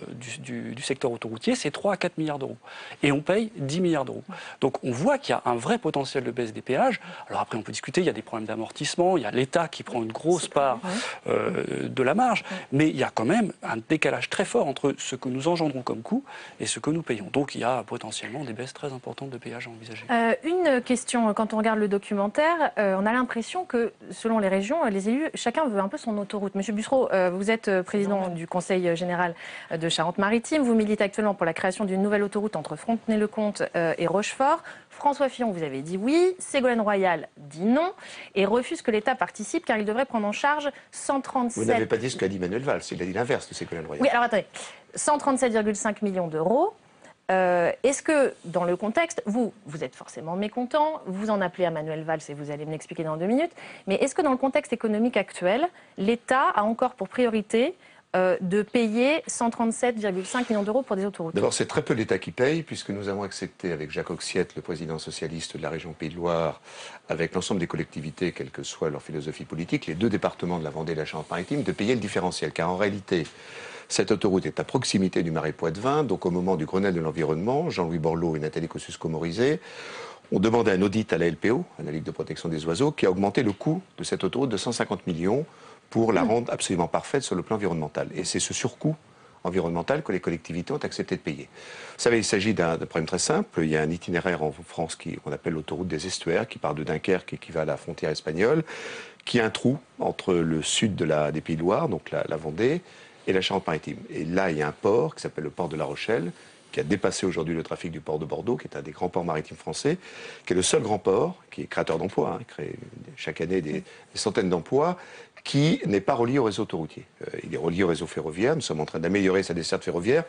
du secteur autoroutier, c'est 3 à 4 milliards d'euros. Et on paye 10 milliards d'euros. Donc on voit qu'il y a un vrai potentiel de baisse des péages. Alors après, on peut discuter, il y a des problèmes d'amortissement, il y a l'État qui prend une grosse part de la marge, mais il y a quand même un décalage très fort entre ce que nous engendrons comme coût et ce que nous payons. Donc il y a potentiellement des baisses très importantes de péages à envisager. Une question, quand on regarde le documentaire, on a l'impression que, selon les régions, les élus, chacun veut un peu son autoroute. Monsieur Bussereau, vous êtes président du Conseil général de Charente-Maritime. Vous militez actuellement pour la création d'une nouvelle autoroute entre Fontenay-le-Comte et Rochefort. François Fillon, vous avez dit oui. Ségolène Royal dit non et refuse que l'État participe car il devrait prendre en charge 137... Vous n'avez pas dit ce qu'a dit Manuel Valls, il a dit l'inverse de Ségolène Royal. Oui, alors attendez. 137,5 millions d'euros. Est-ce que, dans le contexte, vous êtes forcément mécontent, vous en appelez à Manuel Valls et vous allez me l'expliquer dans 2 minutes, mais est-ce que dans le contexte économique actuel, l'État a encore pour priorité de payer 137,5 millions d'euros pour des autoroutes? D'abord, c'est très peu l'État qui paye, puisque nous avons accepté avec Jacques Oxiette, le président socialiste de la région Pays de Loire, avec l'ensemble des collectivités, quelle que soit leur philosophie politique, les 2 départements de la Vendée et de la Charente-Maritime, de payer le différentiel. Car en réalité, cette autoroute est à proximité du marais Poitevin, donc au moment du Grenelle de l'environnement, Jean-Louis Borloo et Nathalie Kosciusko-Morizet ont demandé un audit à la LPO, à la Ligue de protection des oiseaux, qui a augmenté le coût de cette autoroute de 150 millions pour la rendre absolument parfaite sur le plan environnemental. Et c'est ce surcoût environnemental que les collectivités ont accepté de payer. Vous savez, il s'agit d'un problème très simple. Il y a un itinéraire en France qu'on appelle l'autoroute des estuaires, qui part de Dunkerque et qui va à la frontière espagnole, qui a un trou entre le sud des Pays de Loire, donc la Vendée, et la Charente-Maritime. Et là, il y a un port qui s'appelle le port de La Rochelle, qui a dépassé aujourd'hui le trafic du port de Bordeaux, qui est un des grands ports maritimes français, qui est le seul grand port, qui est créateur d'emplois, il crée chaque année des centaines d'emplois, qui n'est pas relié au réseau autoroutier. Il est relié au réseau ferroviaire, nous sommes en train d'améliorer sa desserte ferroviaire.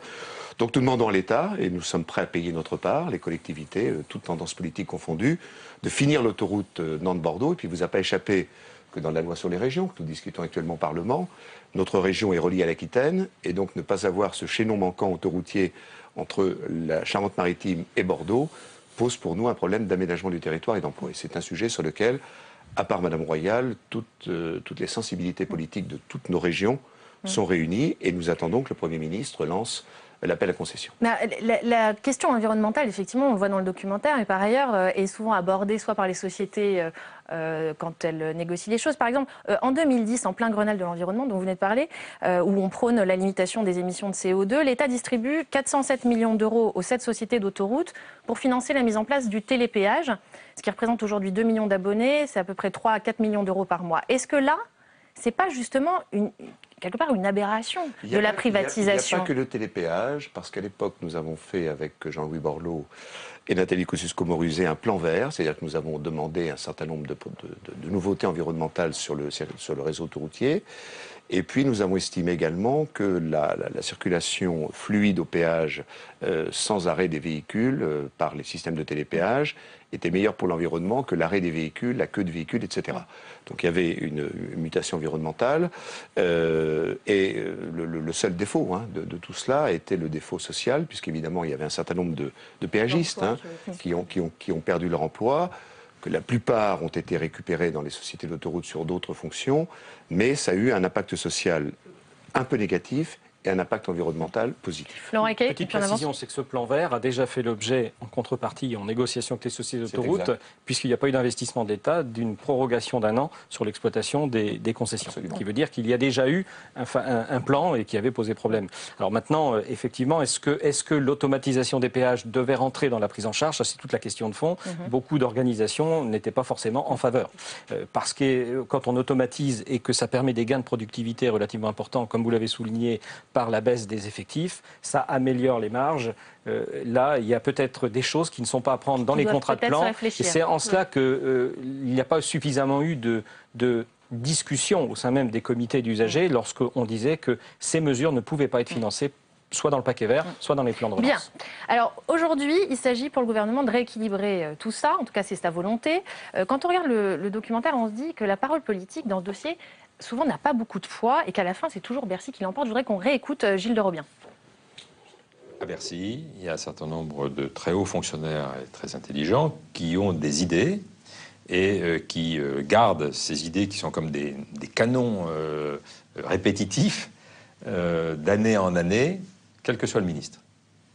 Donc nous demandons à l'État, et nous sommes prêts à payer notre part, les collectivités, toutes tendances politiques confondues, de finir l'autoroute Nantes-Bordeaux. Et puis il ne vous a pas échappé que dans la loi sur les régions, que nous discutons actuellement au Parlement, notre région est reliée à l'Aquitaine, et donc ne pas avoir ce chaînon manquant autoroutier entre la Charente-Maritime et Bordeaux pose pour nous un problème d'aménagement du territoire et d'emploi. Et c'est un sujet sur lequel, à part Madame Royal, toutes les sensibilités politiques de toutes nos régions sont réunies, et nous attendons que le Premier ministre lance l'appel à concession. La question environnementale, effectivement, on le voit dans le documentaire, mais par ailleurs, est souvent abordée soit par les sociétés quand elles négocient les choses. Par exemple, en 2010, en plein Grenelle de l'environnement dont vous venez de parler, où on prône la limitation des émissions de CO2, l'État distribue 407 millions d'euros aux 7 sociétés d'autoroutes pour financer la mise en place du télépéage, ce qui représente aujourd'hui 2 millions d'abonnés, c'est à peu près 3 à 4 millions d'euros par mois. Est-ce que là, c'est pas justement quelque part une aberration de la privatisation? Il n'y a pas que le télépéage, parce qu'à l'époque, nous avons fait avec Jean-Louis Borloo et Nathalie Kosciusko-Morizet un plan vert, c'est-à-dire que nous avons demandé un certain nombre de nouveautés environnementales sur le réseau autoroutier. Et puis nous avons estimé également que la circulation fluide au péage sans arrêt des véhicules par les systèmes de télépéage était meilleure pour l'environnement que l'arrêt des véhicules, la queue de véhicules, etc. Donc il y avait une mutation environnementale et le seul défaut de tout cela était le défaut social, puisqu'évidemment il y avait un certain nombre de péagistes qui ont perdu leur emploi, que la plupart ont été récupérés dans les sociétés d'autoroutes sur d'autres fonctions, mais ça a eu un impact social un peu négatif et un impact environnemental positif. Petite précision, c'est que ce plan vert a déjà fait l'objet, en contrepartie, en négociation avec les sociétés d'autoroutes, puisqu'il n'y a pas eu d'investissement de l'État, d'une prorogation d'1 an sur l'exploitation des concessions. Ce qui veut dire qu'il y a déjà eu un plan et qui avait posé problème. Alors maintenant, effectivement, est-ce que l'automatisation des péages devait rentrer dans la prise en charge? Ça, c'est toute la question de fond. Beaucoup d'organisations n'étaient pas forcément en faveur. Parce que quand on automatise et que ça permet des gains de productivité relativement importants, comme vous l'avez souligné, par la baisse des effectifs, ça améliore les marges. Là, il y a peut-être des choses qui ne sont pas à prendre dans les contrats de plan. Et c'est en cela qu'il n'y a pas suffisamment eu de discussion au sein même des comités d'usagers lorsqu'on disait que ces mesures ne pouvaient pas être financées soit dans le paquet vert, soit dans les plans de relance. Bien. Alors aujourd'hui, il s'agit pour le gouvernement de rééquilibrer tout ça. En tout cas, c'est sa volonté. Quand on regarde le documentaire, on se dit que la parole politique dans ce dossier souvent n'a pas beaucoup de poids et qu'à la fin, c'est toujours Bercy qui l'emporte. Je voudrais qu'on réécoute Gilles de Robien. À Bercy, il y a un certain nombre de très hauts fonctionnaires et très intelligents qui ont des idées et qui gardent ces idées qui sont comme des canons répétitifs d'année en année, quel que soit le ministre.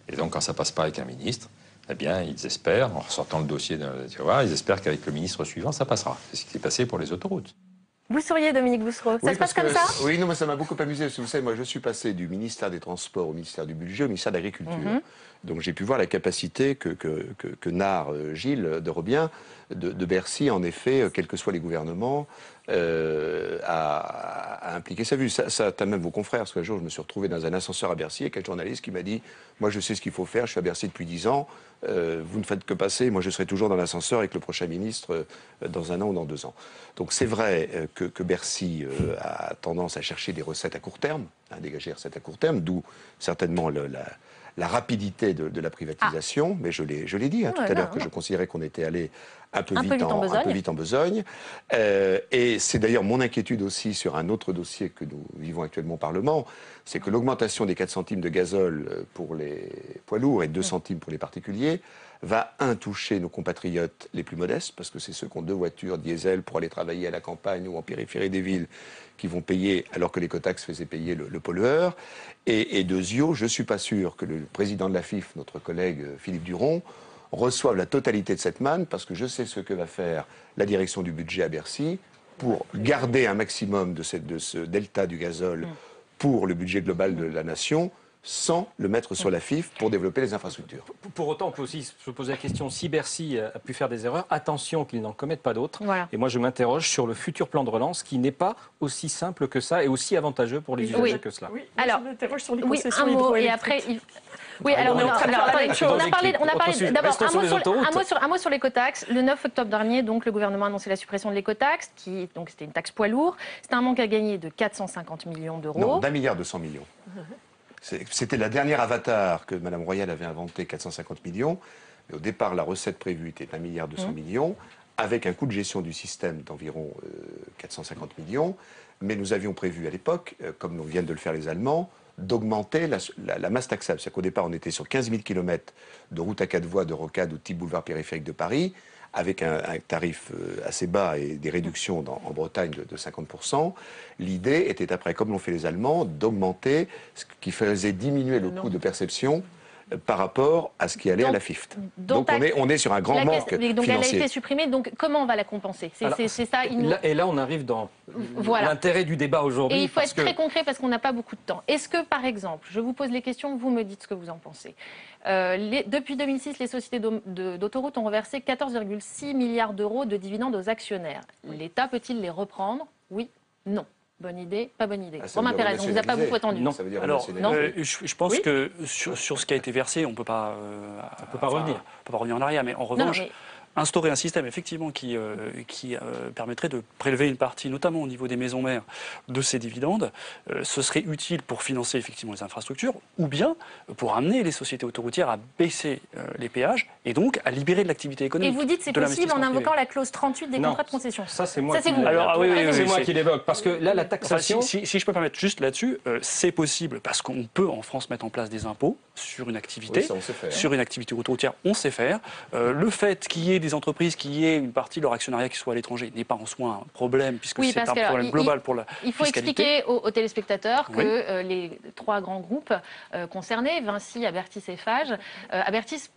Et donc, quand ça passe pas avec un ministre, eh bien, ils espèrent, en ressortant le dossier d'un tiroir, ils espèrent qu'avec le ministre suivant, ça passera. C'est ce qui s'est passé pour les autoroutes. Vous souriez, Dominique Boussereau. Ça se passe comme ça? Oui, non, mais ça m'a beaucoup amusé. Parce que vous savez, moi, je suis passé du ministère des Transports au ministère du Budget, au ministère de l'Agriculture. Donc, j'ai pu voir la capacité que narre Gilles de Robien de Bercy, en effet, quels que soient les gouvernements, à impliquer sa vue. Ça atteint même vos confrères. Parce qu'un jour, je me suis retrouvé dans un ascenseur à Bercy avec un journaliste qui m'a dit « Moi, je sais ce qu'il faut faire, je suis à Bercy depuis 10 ans. Vous ne faites que passer, moi je serai toujours dans l'ascenseur avec le prochain ministre dans 1 an ou dans 2 ans. » Donc c'est vrai que Bercy a tendance à chercher des recettes à court terme, à dégager des recettes à court terme, d'où certainement la rapidité de la privatisation, mais je l'ai dit tout à l'heure que je considérais qu'on était allé un peu vite en besogne. Et c'est d'ailleurs mon inquiétude aussi sur un autre dossier que nous vivons actuellement au Parlement, c'est que l'augmentation des 4 centimes de gazole pour les poids lourds et 2 centimes pour les particuliers va, toucher nos compatriotes les plus modestes, parce que c'est ceux qui ont 2 voitures diesel pour aller travailler à la campagne ou en périphérie des villes qui vont payer, alors que l'écotaxe faisait payer le pollueur. Et deuxièmement, je ne suis pas sûr que le président de la FIF, notre collègue Philippe Duron, reçoive la totalité de cette manne, parce que je sais ce que va faire la direction du budget à Bercy pour garder un maximum de ce delta du gazole pour le budget global de la nation, sans le mettre sur la FIF pour développer les infrastructures. Pour autant, on peut aussi se poser la question, si Bercy a pu faire des erreurs, attention qu'ils n'en commettent pas d'autres. Voilà. Et moi, je m'interroge sur le futur plan de relance qui n'est pas aussi simple que ça et aussi avantageux pour les usagers que cela. Oui, alors, je m'interroge sur les concessions un mot, et après... Oui, alors, on a parlé d'abord un mot sur l'écotaxe. Le 9 octobre dernier, donc, le gouvernement a annoncé la suppression de l'écotaxe, donc c'était une taxe poids lourd. C'était un manque à gagner de 450 millions d'euros. Non, d'1,2 milliard. C'était la dernière avatar que Mme Royal avait inventé, 450 millions. Mais au départ, la recette prévue était d'1,2 milliard, avec un coût de gestion du système d'environ 450 millions. Mais nous avions prévu à l'époque, comme viennent de le faire les Allemands, d'augmenter la masse taxable. C'est-à-dire qu'au départ, on était sur 15 000 km de route à 4 voies de rocade ou de type boulevard périphérique de Paris, avec un tarif assez bas et des réductions en Bretagne de 50%. L'idée était après, comme l'ont fait les Allemands, d'augmenter ce qui faisait diminuer le coût de perception par rapport à ce qui allait à la FIFT. Donc on est sur un grand manque financier. Donc elle a été supprimée, donc comment on va la compenser? C'est ça. Et là, on arrive dans l'intérêt du débat aujourd'hui. Et il faut être très concret parce qu'on n'a pas beaucoup de temps. Est-ce que, par exemple, je vous pose les questions, vous me dites ce que vous en pensez. Depuis 2006, les sociétés d'autoroutes ont reversé 14,6 milliards d'euros de dividendes aux actionnaires. L'État peut-il les reprendre? Oui, non. Bonne idée, pas bonne idée. Romain Pérez, on ne vous a pas beaucoup attendu. Non, ça veut dire alors, je pense que sur ce qui a été versé, on ne peut pas revenir. On peut pas revenir en arrière, mais en revanche... Instaurer un système effectivement qui permettrait de prélever une partie, notamment au niveau des maisons mères, de ces dividendes, ce serait utile pour financer effectivement les infrastructures, ou bien pour amener les sociétés autoroutières à baisser les péages et donc à libérer de l'activité économique. Et vous dites c'est possible en invoquant la clause 38 des contrats de concession. Ça c'est moi qui l'évoque, parce que là la taxation... Si je peux permettre juste là-dessus, c'est possible parce qu'on peut en France mettre en place des impôts sur une activité, sur une activité autoroutière, on sait faire. Le fait qu'il y ait des entreprises qui aient une partie de leur actionnariat qui soit à l'étranger n'est pas en soi un problème, puisque c'est un problème global pour la fiscalité. Il faut expliquer aux téléspectateurs que les 3 grands groupes concernés, Vinci, Abertis et Fage, Abertis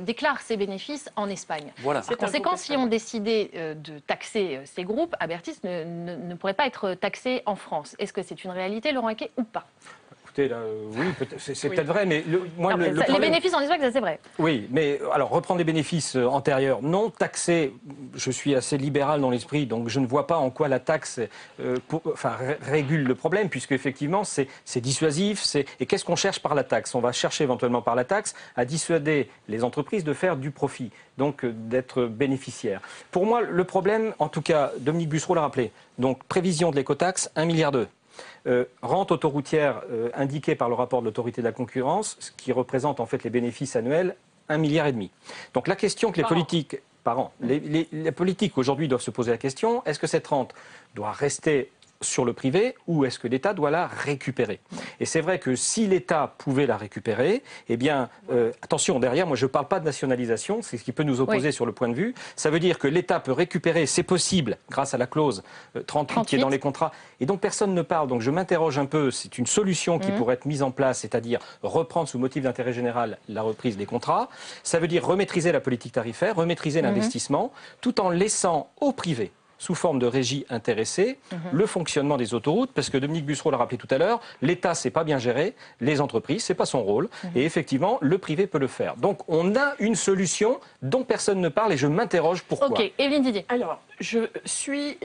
déclare ses bénéfices en Espagne. Voilà. Par conséquent, si on décidait de taxer ces groupes, Abertis ne pourrait pas être taxé en France. Est-ce que c'est une réalité, Laurent Hecquet, ou pas? Oui, c'est peut-être vrai, mais les bénéfices en Espagne, ça c'est vrai. Oui, mais alors reprendre les bénéfices antérieurs, non taxés, je suis assez libéral dans l'esprit, donc je ne vois pas en quoi la taxe régule le problème, puisque effectivement c'est dissuasif. Et qu'est-ce qu'on cherche par la taxe? On va chercher éventuellement par la taxe à dissuader les entreprises de faire du profit, donc d'être bénéficiaires. Pour moi, le problème, en tout cas, Dominique Bussereau l'a rappelé, donc prévision de l'écotaxe, 1,2 milliard. Rente autoroutière indiquée par le rapport de l'autorité de la concurrence, ce qui représente en fait les bénéfices annuels, 1,5 milliard. Donc la question que les politiques, les politiques aujourd'hui doivent se poser la question, est-ce que cette rente doit rester sur le privé ou est-ce que l'État doit la récupérer? Et c'est vrai que si l'État pouvait la récupérer, eh bien, attention, derrière, moi je ne parle pas de nationalisation, c'est ce qui peut nous opposer sur le point de vue. Ça veut dire que l'État peut récupérer, c'est possible, grâce à la clause 38 qui est dans les contrats. Et donc personne ne parle, donc je m'interroge un peu, c'est une solution qui pourrait être mise en place, c'est-à-dire reprendre sous motif d'intérêt général la reprise des contrats. Ça veut dire remaîtriser la politique tarifaire, remaîtriser l'investissement, tout en laissant au privé, sous forme de régie intéressée, le fonctionnement des autoroutes, parce que Dominique Bussereau l'a rappelé tout à l'heure, l'État c'est pas bien géré, les entreprises c'est pas son rôle, et effectivement le privé peut le faire. Donc on a une solution dont personne ne parle et je m'interroge pourquoi. Ok, Evelyne Didier. Alors, je suis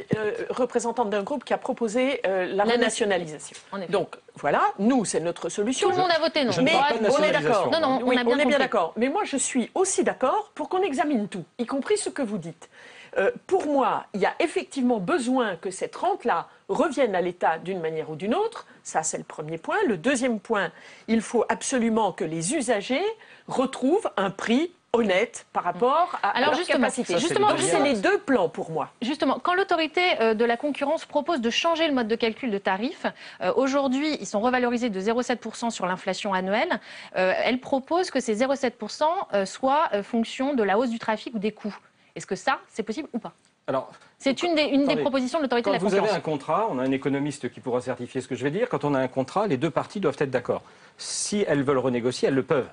représentante d'un groupe qui a proposé la renationalisation. Donc voilà, nous c'est notre solution. Tout le monde a voté non. Mais on est d'accord. Non, on est bien d'accord. Mais moi je suis aussi d'accord pour qu'on examine tout, y compris ce que vous dites. Pour moi, il y a effectivement besoin que cette rente-là revienne à l'État d'une manière ou d'une autre. Ça, c'est le premier point. Le deuxième point, il faut absolument que les usagers retrouvent un prix honnête par rapport à leur capacité. Justement, c'est les deux plans pour moi. Justement, quand l'autorité de la concurrence propose de changer le mode de calcul de tarifs, aujourd'hui, ils sont revalorisés de 0,7% sur l'inflation annuelle. Elle propose que ces 0,7% soient fonction de la hausse du trafic ou des coûts. Est-ce que ça, c'est possible ou pas? Alors, c'est une des propositions de l'autorité de la concurrence. Quand vous avez un contrat, on a un économiste qui pourra certifier ce que je vais dire. Quand on a un contrat, les deux parties doivent être d'accord. Si elles veulent renégocier, elles le peuvent.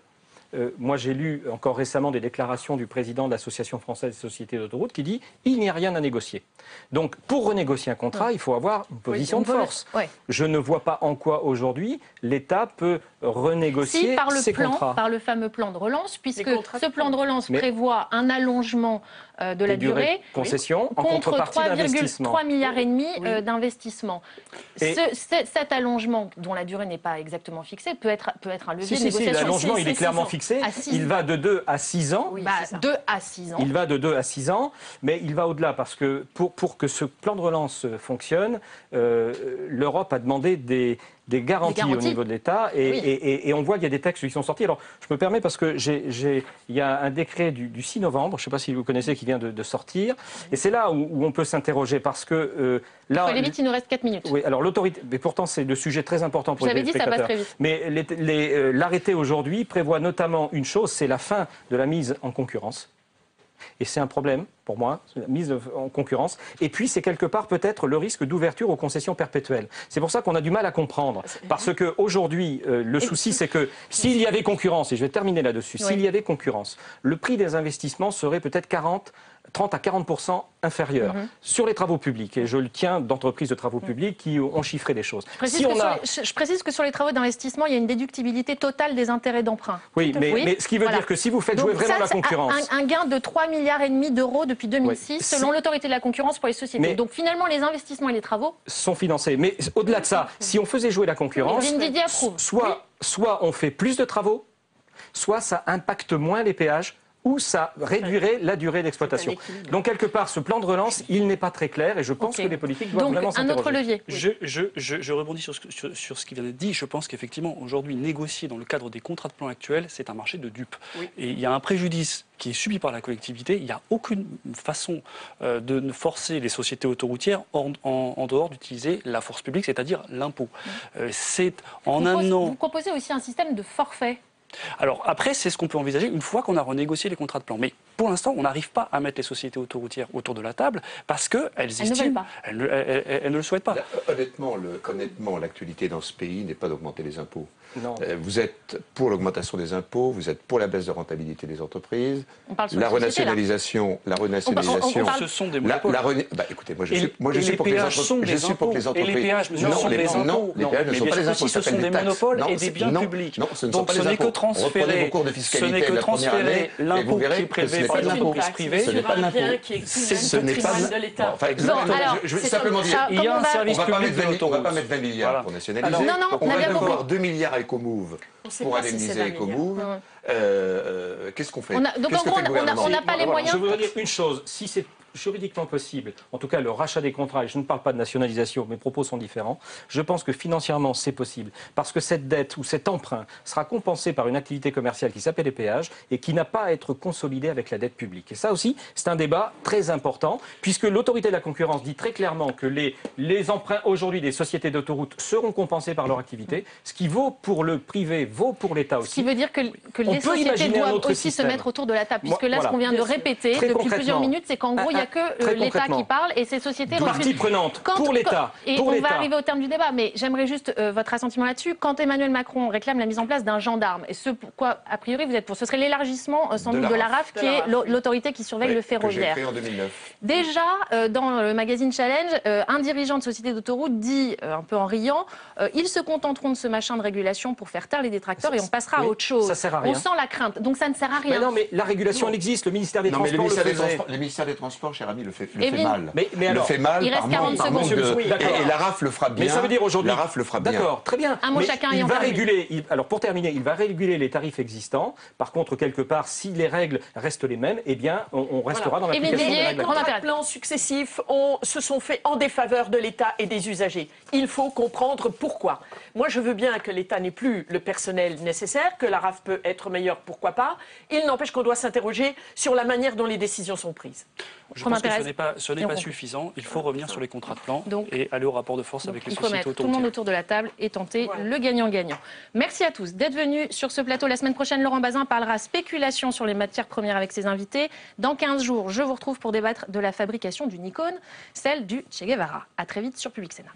Moi, j'ai lu encore récemment des déclarations du président de l'Association française des sociétés d'autoroutes qui dit « il n'y a rien à négocier ». Donc, pour renégocier un contrat, il faut avoir une position de force. Je ne vois pas en quoi, aujourd'hui, l'État peut renégocier ses contrats. Par le fameux plan de relance, puisque ce plan de relance prévoit un allongement de la durée concession en contrepartie d'investissement. 3,5 milliards d'investissement. Cet allongement, dont la durée n'est pas exactement fixée, peut être un levier de négociation. L'allongement, il est clairement fixé. Il va de 2 à 6 ans. 2 à 6 ans. Il va de 2 à 6 ans, mais il va au-delà parce que pour que ce plan de relance fonctionne, l'Europe a demandé des garanties au niveau de l'État et on voit qu'il y a des textes qui sont sortis. Alors, je me permets parce que il y a un décret du 6 novembre, je ne sais pas si vous connaissez, qui vient de sortir. Et c'est là où on peut s'interroger parce que là... Il faut aller vite, il nous reste 4 minutes. Oui, alors l'autorité... Mais pourtant, c'est le sujet très important pour les spectateurs. Ça passe très vite. Mais l'arrêté aujourd'hui prévoit notamment une chose, c'est la fin de la mise en concurrence. Et c'est un problème, pour moi, la mise en concurrence. Et puis, c'est quelque part peut-être le risque d'ouverture aux concessions perpétuelles. C'est pour ça qu'on a du mal à comprendre. Parce qu'aujourd'hui, le souci, c'est que s'il y avait concurrence, et je vais terminer là-dessus, s'il y avait concurrence, le prix des investissements serait peut-être 30 à 40% inférieur sur les travaux publics. Et je le tiens d'entreprises de travaux publics qui ont chiffré des choses. Je précise que sur les travaux d'investissement, il y a une déductibilité totale des intérêts d'emprunt. Oui, mais ce qui veut dire que si vous faites jouer vraiment la concurrence... Un gain de 3,5 milliards d'euros depuis 2006, selon l'autorité de la concurrence pour les sociétés. Donc finalement, les investissements et les travaux... sont financés. Mais au-delà de ça, si on faisait jouer la concurrence, soit on fait plus de travaux, soit ça impacte moins les péages, ou ça réduirait la durée d'exploitation. Donc, quelque part, ce plan de relance, il n'est pas très clair et je pense que les politiques doivent vraiment s'interroger. Un autre levier. Je rebondis sur ce qui vient d'être dit. Je pense qu'effectivement, aujourd'hui, négocier dans le cadre des contrats de plan actuels, c'est un marché de dupes. Et il y a un préjudice qui est subi par la collectivité. Il n'y a aucune façon de forcer les sociétés autoroutières en dehors d'utiliser la force publique, c'est-à-dire l'impôt. Vous proposez aussi un système de forfait. Alors après, c'est ce qu'on peut envisager une fois qu'on a renégocié les contrats de plan. Mais pour l'instant, on n'arrive pas à mettre les sociétés autoroutières autour de la table parce qu'elles estiment... Elles ne le souhaitent pas. Honnêtement, l'actualité dans ce pays n'est pas d'augmenter les impôts. Non. Vous êtes pour l'augmentation des impôts, vous êtes pour la baisse de rentabilité des entreprises, la renationalisation, ce sont des monopoles. Écoutez, moi je suis pour que les entreprises. Et les péages ne sont des impôts. Non, les péages ne sont pas des impôts. Ce sont des monopoles et des biens publics. Non, ce ne sont pas des impôts. Reprenez vos cours de fiscalité de la première année et vous verrez que ce n'est pas de l'impôt. Ce n'est pas de l'impôt. Ce n'est pas de l'État. Je veux simplement dire, il y a un service public on ne va pas mettre 20 milliards pour nationaliser. On va devoir 2 milliards à Ecomove pour indemniser Ecomove. Qu'est-ce qu'on fait? Donc en gros, on n'a pas les moyens. Je voudrais dire une chose, si c'est juridiquement possible, en tout cas le rachat des contrats, et je ne parle pas de nationalisation, mes propos sont différents, je pense que financièrement c'est possible, parce que cette dette ou cet emprunt sera compensé par une activité commerciale qui s'appelle les péages et qui n'a pas à être consolidée avec la dette publique. Et ça aussi, c'est un débat très important, puisque l'autorité de la concurrence dit très clairement que les emprunts aujourd'hui des sociétés d'autoroutes seront compensés par leur activité, ce qui vaut pour le privé, vaut pour l'État aussi. Ce qui veut dire que les sociétés doivent aussi se mettre autour de la table, puisque là, ce qu'on vient de répéter depuis plusieurs minutes, c'est qu'en gros, il n'y a que l'État qui parle et ces sociétés refusent. Partie prenante pour l'État. Et on va arriver au terme du débat, mais j'aimerais juste votre assentiment là-dessus. Quand Emmanuel Macron réclame la mise en place d'un gendarme, et ce pourquoi, a priori, vous êtes pour, ce serait l'élargissement sans doute de l'ARAF, qui est l'autorité qui surveille le ferroviaire. Que j'ai créé en 2009. Déjà, dans le magazine Challenge, un dirigeant de société d'autoroute dit, un peu en riant, ils se contenteront de ce machin de régulation pour faire taire les détracteurs et on passera à autre chose. Ça sert à rien. On sent la crainte, donc ça ne sert à rien. Mais non, mais la régulation, elle existe. Le ministère des Transports le faisait. Le ministère des Transports l'effort, cher ami, le fait Evelyne, mal. Mais Le alors, fait mal il reste par 40 manque, par secondes. manque de... Oui, d'accord. Et la RAF le fera bien. Mais ça veut dire aujourd'hui. La RAF le fera bien. D'accord, très bien. Un mot Mais chacun il et on va termine. réguler. Alors pour terminer, il va réguler les tarifs existants. Par contre, quelque part, si les règles restent les mêmes, eh bien, on restera dans l'application des Villiers, règles. Les Romain contrats Perez. de plans successifs se sont faits en défaveur de l'État et des usagers. Il faut comprendre pourquoi. Moi, je veux bien que l'État n'ait plus le personnel nécessaire, que la RAF peut être meilleure, pourquoi pas. Il n'empêche qu'on doit s'interroger sur la manière dont les décisions sont prises. Je Romain pense que Perez. ce n'est Et on pas conclut. suffisant. Il faut revenir sur les contrats de plan Donc- et aller au rapport de force Donc, avec les il faut sociétés mettre tout le monde autoroutières. autour de la table et tenter Voilà. le gagnant-gagnant. Merci à tous d'être venus sur ce plateau. La semaine prochaine, Laurent Bazin parlera spéculation sur les matières premières avec ses invités. Dans 15 jours, je vous retrouve pour débattre de la fabrication d'une icône, celle du Che Guevara. À très vite sur Public Sénat.